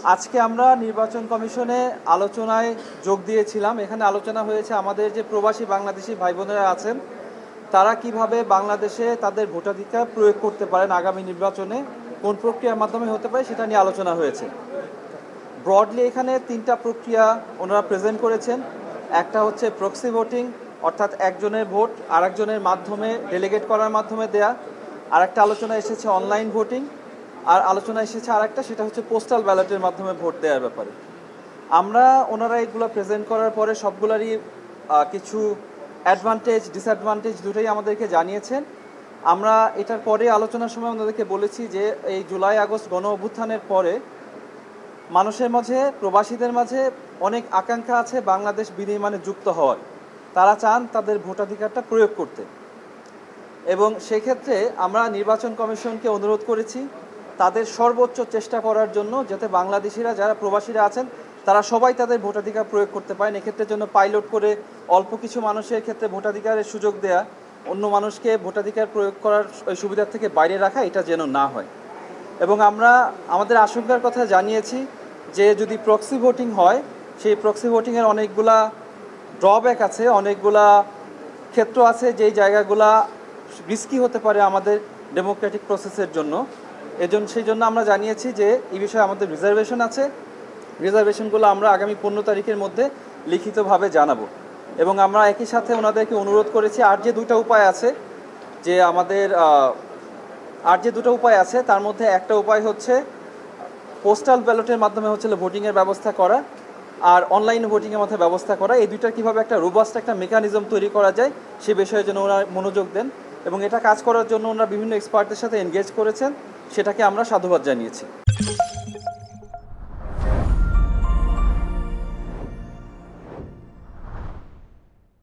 আজকে আমরা নির্বাচন কমিশনে আলোচনায় যোগ দিয়েছিলাম। এখানে আলোচনা হয়েছে আমাদের যে প্রবাসী বাংলাদেশি ভাই বোনেরা আছেন তারা কিভাবে বাংলাদেশে তাদের ভোটাধিকার প্রয়োগ করতে পারেন, আগামী নির্বাচনে কোন প্রক্রিয়ার মাধ্যমে হতে পারে সেটা নিয়ে আলোচনা হয়েছে। ব্রডলি এখানে তিনটা প্রক্রিয়া ওনারা প্রেজেন্ট করেছেন। একটা হচ্ছে প্রক্সি ভোটিং, অর্থাৎ একজনের ভোট আরেকজনের মাধ্যমে ডেলিগেট করার মাধ্যমে দেয়া। আর একটা আলোচনা এসেছে অনলাইন ভোটিং, আর আলোচনা এসেছে আরেকটা, সেটা হচ্ছে পোস্টাল ব্যালটের মাধ্যমে ভোট দেওয়ার ব্যাপারে। আমরা ওনারা এগুলো প্রেজেন্ট করার পরে সবগুলারই কিছু অ্যাডভান্টেজ ডিসঅ্যাডভান্টেজ দুটোই আমাদেরকে জানিয়েছেন। আমরা এটার পরে আলোচনার সময় ওনাদেরকে বলেছি যে এই জুলাই আগস্ট গণ অভ্যুত্থানের পরে মানুষের মাঝে, প্রবাসীদের মাঝে অনেক আকাঙ্ক্ষা আছে বাংলাদেশ বিনির্মাণে যুক্ত হওয়ার। তারা চান তাদের ভোটাধিকারটা প্রয়োগ করতে, এবং সেক্ষেত্রে আমরা নির্বাচন কমিশনকে অনুরোধ করেছি তাদের সর্বোচ্চ চেষ্টা করার জন্য, যাতে বাংলাদেশিরা যারা প্রবাসীরা আছেন তারা সবাই তাদের ভোটাধিকার প্রয়োগ করতে পারেন। এক্ষেত্রের জন্য পাইলট করে অল্প কিছু মানুষের ক্ষেত্রে ভোটাধিকারের সুযোগ দেয়া, অন্য মানুষকে ভোটাধিকার প্রয়োগ করার ওই সুবিধার থেকে বাইরে রাখা, এটা যেন না হয়। এবং আমরা আমাদের আশঙ্কার কথা জানিয়েছি যে যদি প্রক্সি ভোটিং হয়, সেই প্রক্সি ভোটিংয়ের অনেকগুলা ড্রব্যাক আছে, অনেকগুলা ক্ষেত্র আছে যেই জায়গাগুলা রিস্কি হতে পারে আমাদের ডেমোক্রেটিক প্রসেসের জন্য। সেই জন্য আমরা জানিয়েছি যে এই বিষয়ে আমাদের রিজার্ভেশন আছে। রিজার্ভেশনগুলো আমরা আগামী 15 তারিখের মধ্যে লিখিতভাবে জানাবো। এবং আমরা একই সাথে ওনাদেরকে অনুরোধ করেছি আর যে দুটো উপায় আছে, যে আমাদের তার মধ্যে একটা উপায় হচ্ছে পোস্টাল ব্যালটের মাধ্যমে হচ্ছে ভোটিংয়ের ব্যবস্থা করা, আর অনলাইন ভোটিংয়ের মধ্যে ব্যবস্থা করা। এই দুইটার কীভাবে একটা রোবাস্ট একটা মেকানিজম তৈরি করা যায় সে বিষয়ে যেন ওরা মনোযোগ দেন, এবং এটা কাজ করার জন্য ওনারা বিভিন্ন এক্সপার্টদের সাথে এনগেজ করেছেন, সেটাকে আমরা সাধুবাদ জানিয়েছি।